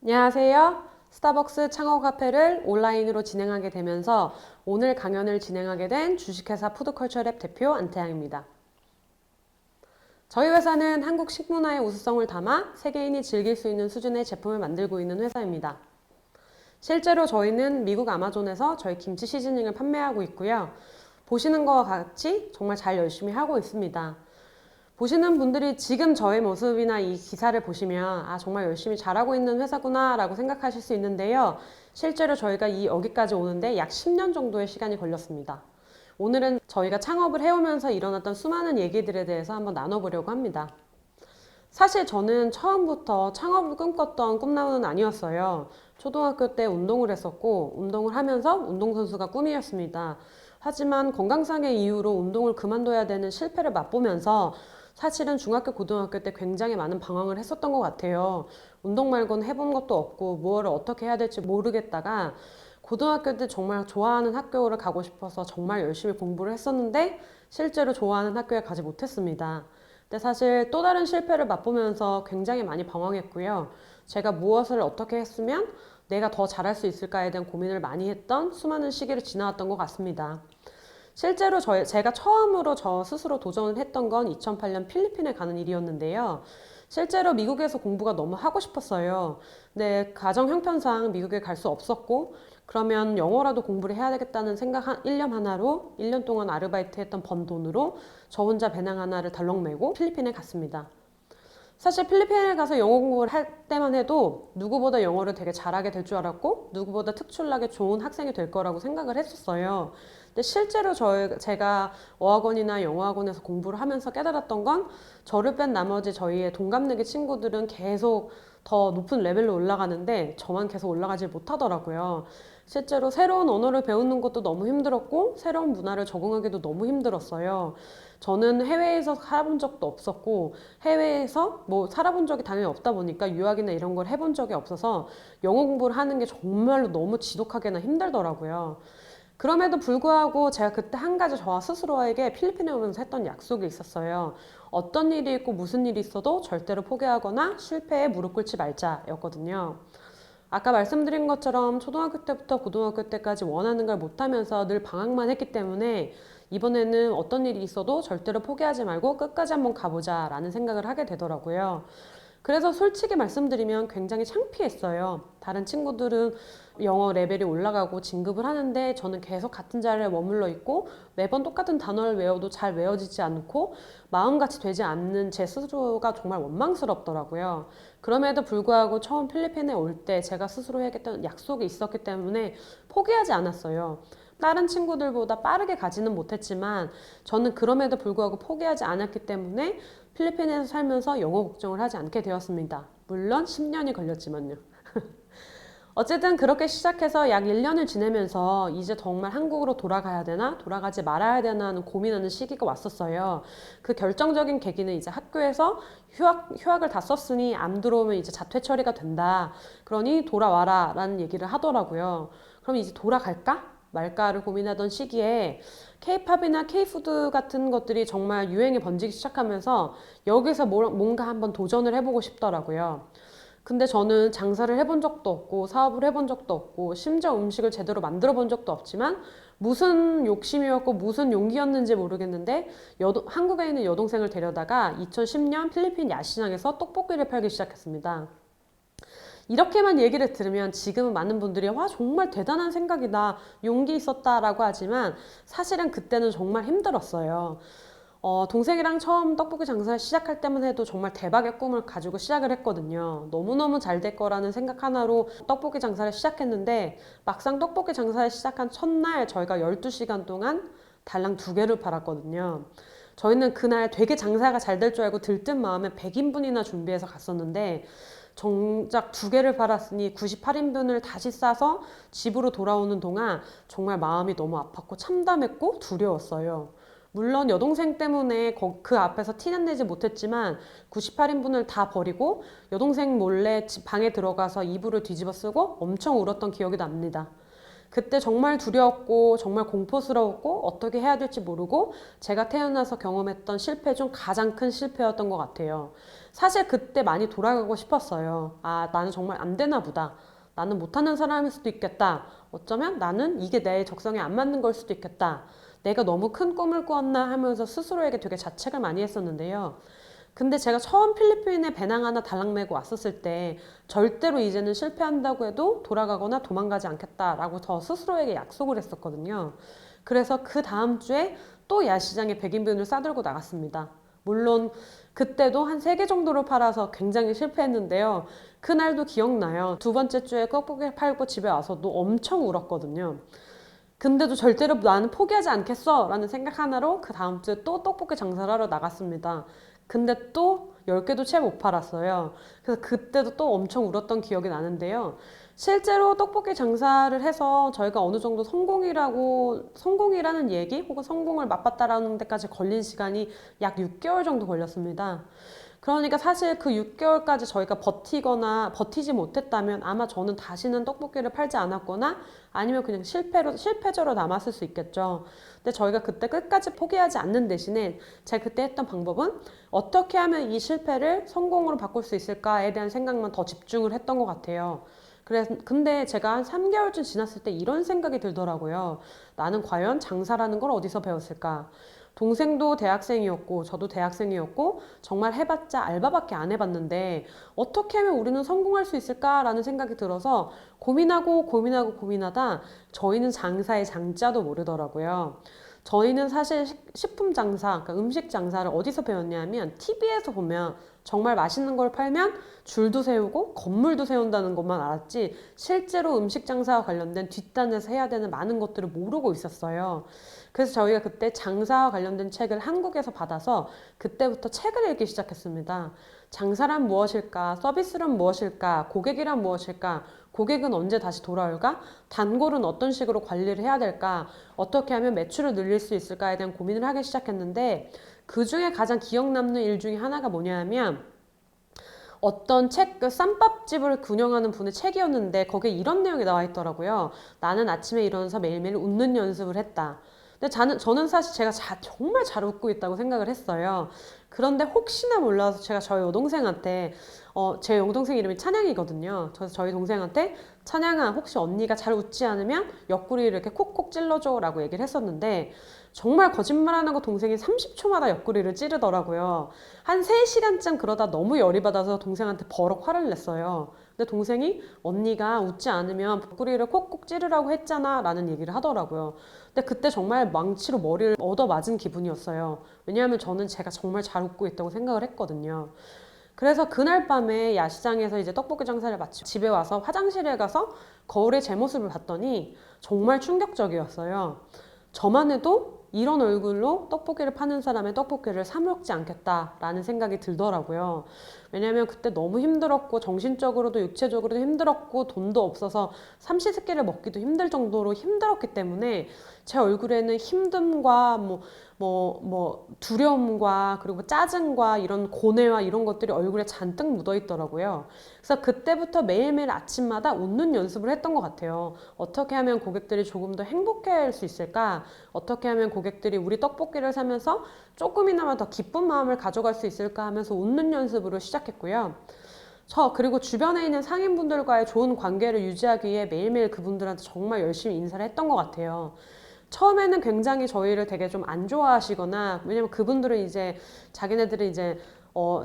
안녕하세요. 스타벅스 창업 카페를 온라인으로 진행하게 되면서 오늘 강연을 진행하게 된 주식회사 푸드컬처랩 대표 안태양입니다. 저희 회사는 한국 식문화의 우수성을 담아 세계인이 즐길 수 있는 수준의 제품을 만들고 있는 회사입니다. 실제로 저희는 미국 아마존에서 저희 김치 시즈닝을 판매하고 있고요. 보시는 것과 같이 정말 잘 열심히 하고 있습니다. 보시는 분들이 지금 저의 모습이나 이 기사를 보시면 정말 열심히 잘하고 있는 회사구나 라고 생각하실 수 있는데요. 실제로 저희가 여기까지 오는데 약 10년 정도의 시간이 걸렸습니다. 오늘은 저희가 창업을 해오면서 일어났던 수많은 얘기들에 대해서 한번 나눠보려고 합니다. 사실 저는 처음부터 창업을 꿈꿨던 꿈나무는 아니었어요. 초등학교 때 운동을 했었고 운동을 하면서 운동선수가 꿈이었습니다. 하지만 건강상의 이유로 운동을 그만둬야 되는 실패를 맛보면서 사실은 중학교, 고등학교 때 굉장히 많은 방황을 했었던 것 같아요. 운동 말고는 해본 것도 없고 무엇을 어떻게 해야 될지 모르겠다가 고등학교 때 정말 좋아하는 학교를 가고 싶어서 정말 열심히 공부를 했었는데 실제로 좋아하는 학교에 가지 못했습니다. 근데 사실 또 다른 실패를 맛보면서 굉장히 많이 방황했고요. 제가 무엇을 어떻게 했으면 내가 더 잘할 수 있을까에 대한 고민을 많이 했던 수많은 시기를 지나왔던 것 같습니다. 실제로 제가 처음으로 저 스스로 도전을 했던 건 2008년 필리핀에 가는 일이었는데요. 실제로 미국에서 공부가 너무 하고 싶었어요. 근데 가정 형편상 미국에 갈 수 없었고 그러면 영어라도 공부를 해야 되겠다는 생각 1년 하나로 1년 동안 아르바이트 했던 번 돈으로 저 혼자 배낭 하나를 덜렁 메고 필리핀에 갔습니다. 사실 필리핀에 가서 영어 공부를 할 때만 해도 누구보다 영어를 되게 잘하게 될 줄 알았고 누구보다 특출나게 좋은 학생이 될 거라고 생각을 했었어요. 근데 실제로 제가 어학원이나 영어학원에서 공부를 하면서 깨달았던 건 저를 뺀 나머지 저희의 동갑내기 친구들은 계속 더 높은 레벨로 올라가는데 저만 계속 올라가질 못하더라고요. 실제로 새로운 언어를 배우는 것도 너무 힘들었고 새로운 문화를 적응하기도 너무 힘들었어요. 저는 해외에서 살아본 적도 없었고 해외에서 뭐 살아본 적이 당연히 없다 보니까 유학이나 이런 걸 해본 적이 없어서 영어 공부를 하는 게 정말로 너무 지독하게나 힘들더라고요. 그럼에도 불구하고 제가 그때 한 가지 저와 스스로에게 필리핀에 오면서 했던 약속이 있었어요. 어떤 일이 있고 무슨 일이 있어도 절대로 포기하거나 실패에 무릎 꿇지 말자였거든요. 아까 말씀드린 것처럼 초등학교 때부터 고등학교 때까지 원하는 걸 못하면서 늘 방황만 했기 때문에 이번에는 어떤 일이 있어도 절대로 포기하지 말고 끝까지 한번 가보자 라는 생각을 하게 되더라고요. 그래서 솔직히 말씀드리면 굉장히 창피했어요. 다른 친구들은 영어 레벨이 올라가고 진급을 하는데 저는 계속 같은 자리에 머물러 있고 매번 똑같은 단어를 외워도 잘 외워지지 않고 마음같이 되지 않는 제 스스로가 정말 원망스럽더라고요. 그럼에도 불구하고 처음 필리핀에 올 때 제가 스스로 해야겠다는 약속이 있었기 때문에 포기하지 않았어요. 다른 친구들보다 빠르게 가지는 못했지만 저는 그럼에도 불구하고 포기하지 않았기 때문에 필리핀에서 살면서 영어 걱정을 하지 않게 되었습니다. 물론 10년이 걸렸지만요. 어쨌든 그렇게 시작해서 약 1년을 지내면서 이제 정말 한국으로 돌아가야 되나 돌아가지 말아야 되나 하는 고민하는 시기가 왔었어요. 그 결정적인 계기는 이제 학교에서 휴학을 다 썼으니 안 들어오면 이제 자퇴 처리가 된다. 그러니 돌아와라 라는 얘기를 하더라고요. 그럼 이제 돌아갈까? 말까를 고민하던 시기에 K-팝이나 K-푸드 같은 것들이 정말 유행에 번지기 시작하면서 여기서 뭔가 한번 도전을 해보고 싶더라고요. 근데 저는 장사를 해본 적도 없고 사업을 해본 적도 없고 심지어 음식을 제대로 만들어 본 적도 없지만 무슨 욕심이었고 무슨 용기였는지 모르겠는데 한국에 있는 여동생을 데려다가 2010년 필리핀 야시장에서 떡볶이를 팔기 시작했습니다. 이렇게만 얘기를 들으면 지금은 많은 분들이 와 정말 대단한 생각이다 용기 있었다라고 하지만 사실은 그때는 정말 힘들었어요. 동생이랑 처음 떡볶이 장사를 시작할 때만 해도 정말 대박의 꿈을 가지고 시작을 했거든요. 너무너무 잘 될 거라는 생각 하나로 떡볶이 장사를 시작했는데 막상 떡볶이 장사를 시작한 첫날 저희가 12시간 동안 달랑 2개를 팔았거든요. 저희는 그날 되게 장사가 잘 될 줄 알고 들뜬 마음에 100인분이나 준비해서 갔었는데 정작 2개를 팔았으니 98인분을 다시 싸서 집으로 돌아오는 동안 정말 마음이 너무 아팠고 참담했고 두려웠어요. 물론 여동생 때문에 그 앞에서 티는 내지 못했지만 98인분을 다 버리고 여동생 몰래 방에 들어가서 이불을 뒤집어 쓰고 엄청 울었던 기억이 납니다. 그때 정말 두려웠고 정말 공포스러웠고 어떻게 해야 될지 모르고 제가 태어나서 경험했던 실패 중 가장 큰 실패였던 것 같아요. 사실 그때 많이 돌아가고 싶었어요. 아, 나는 정말 안 되나 보다. 나는 못하는 사람일 수도 있겠다. 어쩌면 나는 이게 내 적성에 안 맞는 걸 수도 있겠다. 내가 너무 큰 꿈을 꾸었나 하면서 스스로에게 되게 자책을 많이 했었는데요. 근데 제가 처음 필리핀에 배낭 하나 달랑 메고 왔었을 때 절대로 이제는 실패한다고 해도 돌아가거나 도망가지 않겠다라고 저 스스로에게 약속을 했었거든요. 그래서 그 다음 주에 또 야시장에 백인분을 싸들고 나갔습니다. 물론 그때도 한 3개 정도를 팔아서 굉장히 실패했는데요. 그날도 기억나요. 두 번째 주에 떡볶이 팔고 집에 와서도 엄청 울었거든요. 근데도 절대로 나는 포기하지 않겠어 라는 생각 하나로 그 다음 주에 또 떡볶이 장사를 하러 나갔습니다. 근데 또 10개도 채 못 팔았어요. 그래서 그때도 또 엄청 울었던 기억이 나는데요. 실제로 떡볶이 장사를 해서 저희가 어느 정도 성공이라는 얘기 혹은 성공을 맛봤다라는 데까지 걸린 시간이 약 6개월 정도 걸렸습니다. 그러니까 사실 그 6개월까지 저희가 버티지 못했다면 아마 저는 다시는 떡볶이를 팔지 않았거나 아니면 그냥 실패자로 남았을 수 있겠죠. 근데 저희가 그때 끝까지 포기하지 않는 대신에 제가 그때 했던 방법은 어떻게 하면 이 실패를 성공으로 바꿀 수 있을까에 대한 생각만 더 집중을 했던 것 같아요. 근데 제가 한 3개월쯤 지났을 때 이런 생각이 들더라고요. 나는 과연 장사라는 걸 어디서 배웠을까? 동생도 대학생이었고 저도 대학생이었고 정말 해봤자 알바밖에 안 해봤는데 어떻게 하면 우리는 성공할 수 있을까라는 생각이 들어서 고민하다 저희는 장사의 장자도 모르더라고요. 저희는 사실 식품 장사, 그러니까 음식 장사를 어디서 배웠냐면 TV에서 보면 정말 맛있는 걸 팔면 줄도 세우고 건물도 세운다는 것만 알았지 실제로 음식 장사와 관련된 뒷단에서 해야 되는 많은 것들을 모르고 있었어요. 그래서 저희가 그때 장사와 관련된 책을 한국에서 받아서 그때부터 책을 읽기 시작했습니다. 장사란 무엇일까? 서비스란 무엇일까? 고객이란 무엇일까? 고객은 언제 다시 돌아올까? 단골은 어떤 식으로 관리를 해야 될까? 어떻게 하면 매출을 늘릴 수 있을까에 대한 고민을 하기 시작했는데 그 중에 가장 기억 남는 일 중에 하나가 뭐냐면 어떤 그 쌈밥집을 운영하는 분의 책이었는데 거기에 이런 내용이 나와 있더라고요. 나는 아침에 일어나서 매일매일 웃는 연습을 했다. 근데 저는 사실 제가 정말 잘 웃고 있다고 생각을 했어요. 그런데 혹시나 몰라서 제가 저희 여동생한테 제 여동생 이름이 찬양이거든요. 그래서 저희 동생한테 찬양아 혹시 언니가 잘 웃지 않으면 옆구리를 이렇게 콕콕 찔러줘 라고 얘기를 했었는데 정말 거짓말 안 하고 동생이 30초마다 옆구리를 찌르더라고요. 한 3시간쯤 그러다 너무 열이 받아서 동생한테 버럭 화를 냈어요. 근데 동생이 언니가 웃지 않으면 옆구리를 콕콕 찌르라고 했잖아 라는 얘기를 하더라고요. 근데 그때 정말 망치로 머리를 얻어맞은 기분이었어요. 왜냐하면 저는 제가 정말 잘 웃고 있다고 생각을 했거든요. 그래서 그날 밤에 야시장에서 이제 떡볶이 장사를 마치고 집에 와서 화장실에 가서 거울에 제 모습을 봤더니 정말 충격적이었어요. 저만 해도 이런 얼굴로 떡볶이를 파는 사람의 떡볶이를 사 먹지 않겠다라는 생각이 들더라고요. 왜냐면 그때 너무 힘들었고 정신적으로도 육체적으로도 힘들었고 돈도 없어서 삼시세끼를 먹기도 힘들 정도로 힘들었기 때문에 제 얼굴에는 힘듦과 두려움과 그리고 짜증과 이런 고뇌와 이런 것들이 얼굴에 잔뜩 묻어 있더라고요. 그래서 그때부터 매일매일 아침마다 웃는 연습을 했던 것 같아요. 어떻게 하면 고객들이 조금 더 행복해할 수 있을까? 어떻게 하면 고객들이 우리 떡볶이를 사면서 조금이나마 더 기쁜 마음을 가져갈 수 있을까 하면서 웃는 연습으로 시작했고요. 그리고 주변에 있는 상인분들과의 좋은 관계를 유지하기 위해 매일매일 그분들한테 정말 열심히 인사를 했던 것 같아요. 처음에는 굉장히 저희를 되게 좀 안 좋아하시거나 왜냐면 그분들은 이제 자기네들이 이제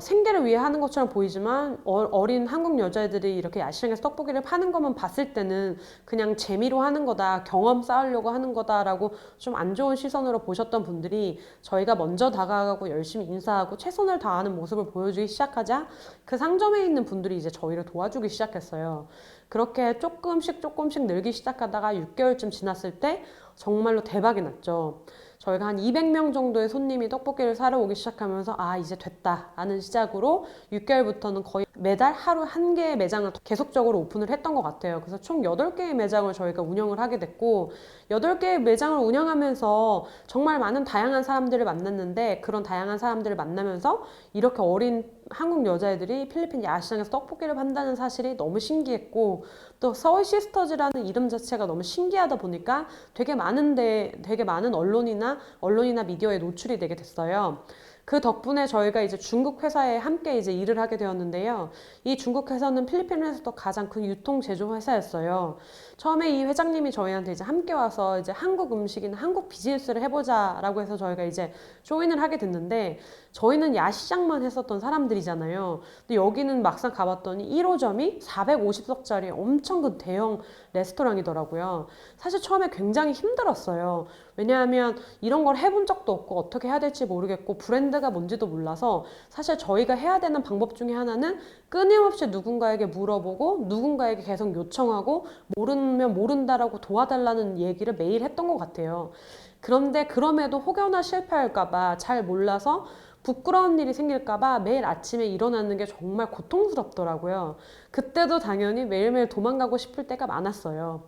생계를 위해 하는 것처럼 보이지만 어린 한국 여자애들이 이렇게 야시장에서 떡볶이를 파는 것만 봤을 때는 그냥 재미로 하는 거다, 경험 쌓으려고 하는 거다라고 좀 안 좋은 시선으로 보셨던 분들이 저희가 먼저 다가가고 열심히 인사하고 최선을 다하는 모습을 보여주기 시작하자 그 상점에 있는 분들이 이제 저희를 도와주기 시작했어요. 그렇게 조금씩 늘기 시작하다가 6개월쯤 지났을 때 정말로 대박이 났죠. 저희가 한 200명 정도의 손님이 떡볶이를 사러 오기 시작하면서 아 이제 됐다 라는 시작으로 6개월부터는 거의 매달 하루 한 개의 매장을 계속적으로 오픈을 했던 것 같아요. 그래서 총 8개의 매장을 저희가 운영을 하게 됐고 8개의 매장을 운영하면서 정말 많은 다양한 사람들을 만났는데 그런 다양한 사람들을 만나면서 이렇게 어린 한국 여자애들이 필리핀 야시장에서 떡볶이를 판다는 사실이 너무 신기했고 또 서울 시스터즈라는 이름 자체가 너무 신기하다 보니까 되게 많은 언론이나 미디어에 노출이 되게 됐어요. 그 덕분에 저희가 이제 중국 회사에 함께 이제 일을 하게 되었는데요. 이 중국 회사는 필리핀에서도 가장 큰 유통 제조 회사였어요. 처음에 이 회장님이 저희한테 이제 함께 와서 이제 한국 음식이나 한국 비즈니스를 해보자라고 해서 저희가 이제 조인을 하게 됐는데 저희는 야시장만 했었던 사람들이잖아요. 근데 여기는 막상 가봤더니 1호점이 450석짜리 엄청 큰 대형 레스토랑이더라고요. 사실 처음에 굉장히 힘들었어요. 왜냐하면 이런 걸 해본 적도 없고 어떻게 해야 될지 모르겠고 브랜드가 뭔지도 몰라서 사실 저희가 해야 되는 방법 중에 하나는 끊임없이 누군가에게 물어보고 누군가에게 계속 요청하고 모르면 모른다라고 도와달라는 얘기를 매일 했던 것 같아요. 그런데 그럼에도 혹여나 실패할까봐 잘 몰라서 부끄러운 일이 생길까봐 매일 아침에 일어나는 게 정말 고통스럽더라고요. 그때도 당연히 매일매일 도망가고 싶을 때가 많았어요.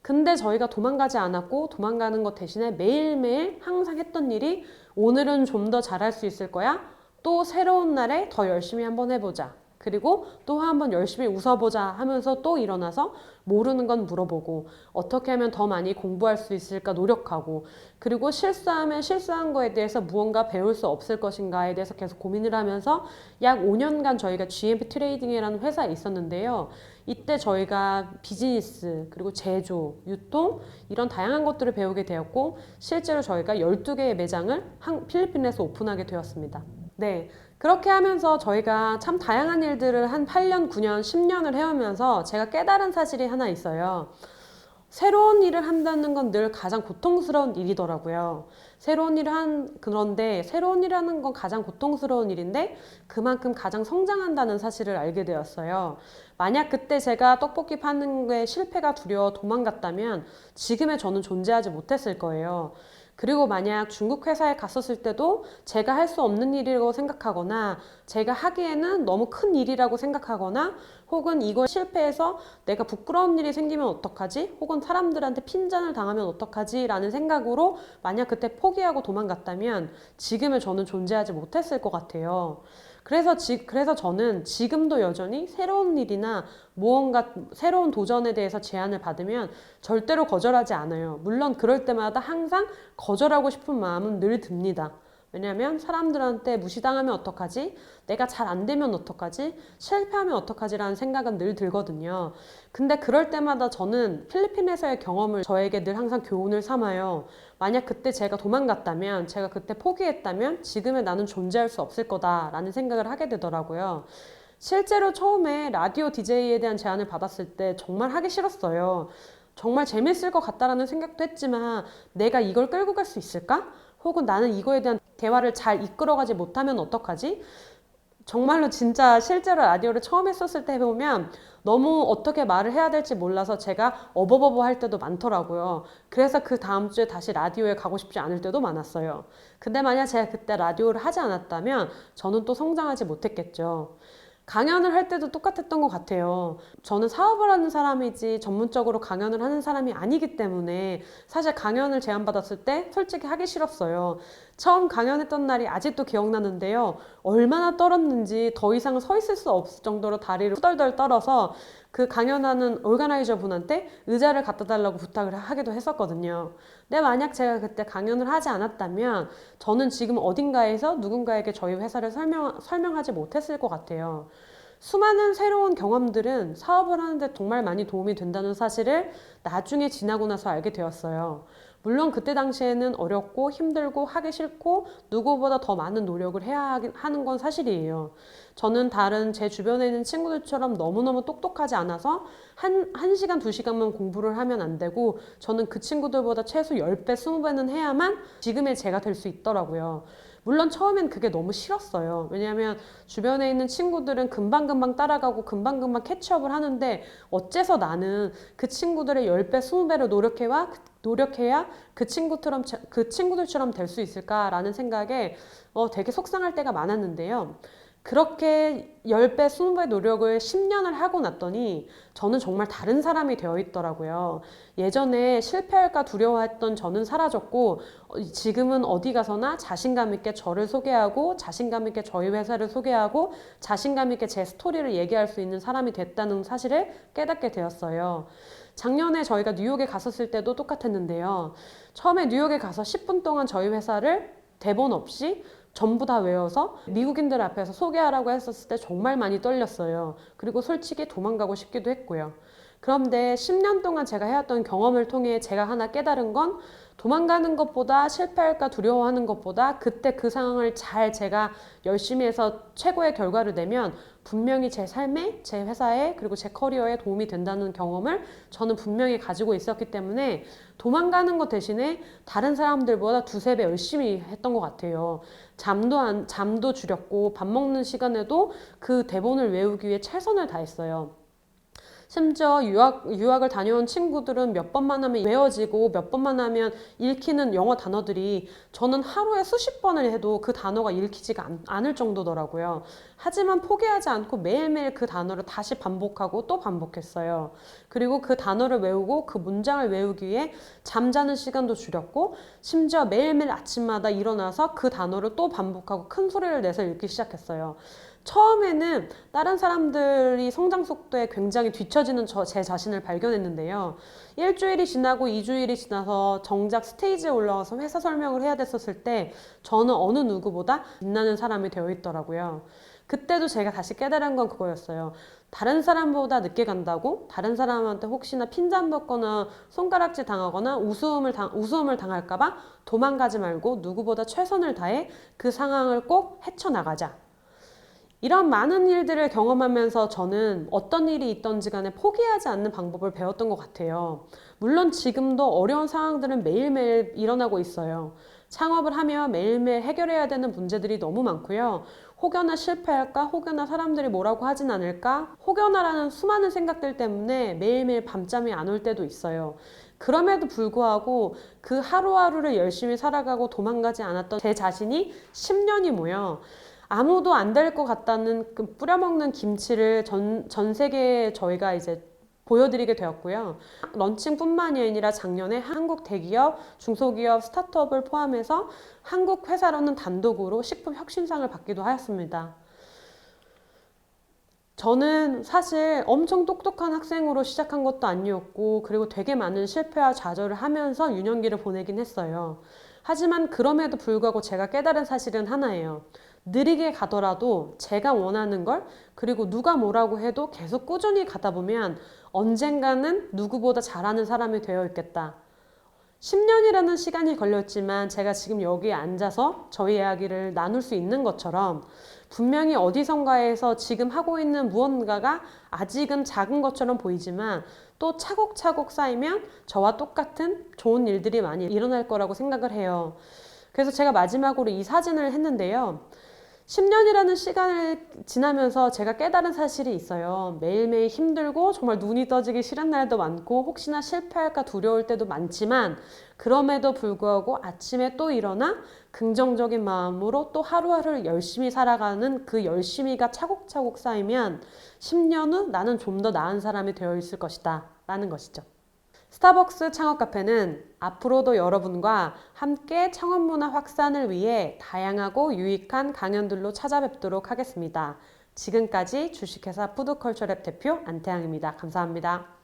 근데 저희가 도망가지 않았고 도망가는 것 대신에 매일매일 항상 했던 일이 오늘은 좀 더 잘할 수 있을 거야. 또 새로운 날에 더 열심히 한번 해보자. 그리고 또 한번 열심히 웃어보자 하면서 또 일어나서 모르는 건 물어보고 어떻게 하면 더 많이 공부할 수 있을까 노력하고 그리고 실수하면 실수한 거에 대해서 무언가 배울 수 없을 것인가에 대해서 계속 고민을 하면서 약 5년간 저희가 GMP 트레이딩이라는 회사에 있었는데요. 이때 저희가 비즈니스 그리고 제조, 유통 이런 다양한 것들을 배우게 되었고 실제로 저희가 12개의 매장을 필리핀에서 오픈하게 되었습니다. 네. 그렇게 하면서 저희가 참 다양한 일들을 한 8년, 9년, 10년을 해오면서 제가 깨달은 사실이 하나 있어요. 새로운 일을 한다는 건 늘 가장 고통스러운 일이더라고요. 그런데 새로운 일을 하는 건 가장 고통스러운 일인데 그만큼 가장 성장한다는 사실을 알게 되었어요. 만약 그때 제가 떡볶이 파는 게 실패가 두려워 도망갔다면 지금의 저는 존재하지 못했을 거예요. 그리고 만약 중국 회사에 갔었을 때도 제가 할 수 없는 일이라고 생각하거나 제가 하기에는 너무 큰 일이라고 생각하거나 혹은 이걸 실패해서 내가 부끄러운 일이 생기면 어떡하지? 혹은 사람들한테 핀잔을 당하면 어떡하지? 라는 생각으로 만약 그때 포기하고 도망갔다면 지금의 저는 존재하지 못했을 것 같아요. 그래서 저는 지금도 여전히 새로운 일이나 무언가 새로운 도전에 대해서 제안을 받으면 절대로 거절하지 않아요. 물론 그럴 때마다 항상 거절하고 싶은 마음은 늘 듭니다. 왜냐하면 사람들한테 무시당하면 어떡하지? 내가 잘 안 되면 어떡하지? 실패하면 어떡하지? 라는 생각은 늘 들거든요. 근데 그럴 때마다 저는 필리핀에서의 경험을 저에게 늘 항상 교훈을 삼아요. 만약 그때 제가 도망갔다면, 제가 그때 포기했다면 지금의 나는 존재할 수 없을 거다라는 생각을 하게 되더라고요. 실제로 처음에 라디오 DJ에 대한 제안을 받았을 때 정말 하기 싫었어요. 정말 재밌을 것 같다라는 생각도 했지만 내가 이걸 끌고 갈 수 있을까? 혹은 나는 이거에 대한 대화를 잘 이끌어가지 못하면 어떡하지? 정말로 진짜 실제로 라디오를 처음 했었을 때 해보면 너무 어떻게 말을 해야 될지 몰라서 제가 어버버버 할 때도 많더라고요. 그래서 그 다음 주에 다시 라디오에 가고 싶지 않을 때도 많았어요. 근데 만약 제가 그때 라디오를 하지 않았다면 저는 또 성장하지 못했겠죠. 강연을 할 때도 똑같았던 것 같아요. 저는 사업을 하는 사람이지 전문적으로 강연을 하는 사람이 아니기 때문에 사실 강연을 제안받았을 때 솔직히 하기 싫었어요. 처음 강연했던 날이 아직도 기억나는데요. 얼마나 떨었는지 더 이상 서 있을 수 없을 정도로 다리를 후덜덜 떨어서 그 강연하는 오르가나이저 분한테 의자를 갖다 달라고 부탁을 하기도 했었거든요. 근데 만약 제가 그때 강연을 하지 않았다면 저는 지금 어딘가에서 누군가에게 저희 회사를 설명하지 못했을 것 같아요. 수많은 새로운 경험들은 사업을 하는데 정말 많이 도움이 된다는 사실을 나중에 지나고 나서 알게 되었어요. 물론 그때 당시에는 어렵고 힘들고 하기 싫고 누구보다 더 많은 노력을 해야 하는 건 사실이에요. 저는 다른 제 주변에 있는 친구들처럼 너무너무 똑똑하지 않아서 한 시간, 2시간만 공부를 하면 안 되고 저는 그 친구들보다 최소 10배, 20배는 해야만 지금의 제가 될 수 있더라고요. 물론 처음엔 그게 너무 싫었어요. 왜냐하면 주변에 있는 친구들은 금방금방 따라가고 금방금방 캐치업을 하는데 어째서 나는 그 친구들의 10배, 20배로 노력해야 그 친구들처럼 될 수 있을까라는 생각에 되게 속상할 때가 많았는데요. 그렇게 10배, 20배 노력을 10년을 하고 났더니 저는 정말 다른 사람이 되어 있더라고요. 예전에 실패할까 두려워했던 저는 사라졌고 지금은 어디 가서나 자신감 있게 저를 소개하고 자신감 있게 저희 회사를 소개하고 자신감 있게 제 스토리를 얘기할 수 있는 사람이 됐다는 사실을 깨닫게 되었어요. 작년에 저희가 뉴욕에 갔었을 때도 똑같았는데요. 처음에 뉴욕에 가서 10분 동안 저희 회사를 대본 없이 전부 다 외워서 미국인들 앞에서 소개하라고 했었을 때 정말 많이 떨렸어요. 그리고 솔직히 도망가고 싶기도 했고요. 그런데 10년 동안 제가 해왔던 경험을 통해 제가 하나 깨달은 건 도망가는 것보다 실패할까 두려워하는 것보다 그때 그 상황을 잘 제가 열심히 해서 최고의 결과를 내면 분명히 제 삶에, 제 회사에, 그리고 제 커리어에 도움이 된다는 경험을 저는 분명히 가지고 있었기 때문에 도망가는 것 대신에 다른 사람들보다 두세 배 열심히 했던 것 같아요. 잠도 줄였고 밥 먹는 시간에도 그 대본을 외우기 위해 최선을 다했어요. 심지어 유학을 다녀온 친구들은 몇 번만 하면 외워지고 몇 번만 하면 읽히는 영어 단어들이 저는 하루에 수십 번을 해도 그 단어가 읽히지가 않을 정도더라고요. 하지만 포기하지 않고 매일매일 그 단어를 다시 반복하고 또 반복했어요. 그리고 그 단어를 외우고 그 문장을 외우기 위해 잠자는 시간도 줄였고 심지어 매일매일 아침마다 일어나서 그 단어를 또 반복하고 큰 소리를 내서 읽기 시작했어요. 처음에는 다른 사람들이 성장 속도에 굉장히 뒤처지는 제 자신을 발견했는데요. 일주일이 지나고 2주일이 지나서 정작 스테이지에 올라와서 회사 설명을 해야 됐었을 때 저는 어느 누구보다 빛나는 사람이 되어 있더라고요. 그때도 제가 다시 깨달은 건 그거였어요. 다른 사람보다 늦게 간다고 다른 사람한테 혹시나 핀잔 먹거나 손가락질 당하거나 우스움을 당할까봐 도망가지 말고 누구보다 최선을 다해 그 상황을 꼭 헤쳐나가자. 이런 많은 일들을 경험하면서 저는 어떤 일이 있던지 간에 포기하지 않는 방법을 배웠던 것 같아요. 물론 지금도 어려운 상황들은 매일매일 일어나고 있어요. 창업을 하며 매일매일 해결해야 되는 문제들이 너무 많고요. 혹여나 실패할까? 혹여나 사람들이 뭐라고 하진 않을까? 혹여나라는 수많은 생각들 때문에 매일매일 밤잠이 안 올 때도 있어요. 그럼에도 불구하고 그 하루하루를 열심히 살아가고 도망가지 않았던 제 자신이 10년이 모여 아무도 안 될 것 같다는 그 뿌려먹는 김치를 전 세계에 저희가 이제 보여드리게 되었고요. 런칭뿐만이 아니라 작년에 한국 대기업, 중소기업, 스타트업을 포함해서 한국 회사로는 단독으로 식품 혁신상을 받기도 하였습니다. 저는 사실 엄청 똑똑한 학생으로 시작한 것도 아니었고 그리고 되게 많은 실패와 좌절을 하면서 유년기를 보내긴 했어요. 하지만 그럼에도 불구하고 제가 깨달은 사실은 하나예요. 느리게 가더라도 제가 원하는 걸 그리고 누가 뭐라고 해도 계속 꾸준히 가다 보면 언젠가는 누구보다 잘하는 사람이 되어 있겠다. 10년이라는 시간이 걸렸지만 제가 지금 여기에 앉아서 저희 이야기를 나눌 수 있는 것처럼 분명히 어디선가에서 지금 하고 있는 무언가가 아직은 작은 것처럼 보이지만 또 차곡차곡 쌓이면 저와 똑같은 좋은 일들이 많이 일어날 거라고 생각을 해요. 그래서 제가 마지막으로 이 사진을 했는데요. 10년이라는 시간을 지나면서 제가 깨달은 사실이 있어요. 매일매일 힘들고 정말 눈이 떠지기 싫은 날도 많고 혹시나 실패할까 두려울 때도 많지만 그럼에도 불구하고 아침에 또 일어나 긍정적인 마음으로 또 하루하루를 열심히 살아가는 그 열심히가 차곡차곡 쌓이면 10년 후 나는 좀 더 나은 사람이 되어 있을 것이다 라는 것이죠. 스타벅스 창업 카페는 앞으로도 여러분과 함께 창업 문화 확산을 위해 다양하고 유익한 강연들로 찾아뵙도록 하겠습니다. 지금까지 주식회사 푸드컬처랩 대표 안태양입니다. 감사합니다.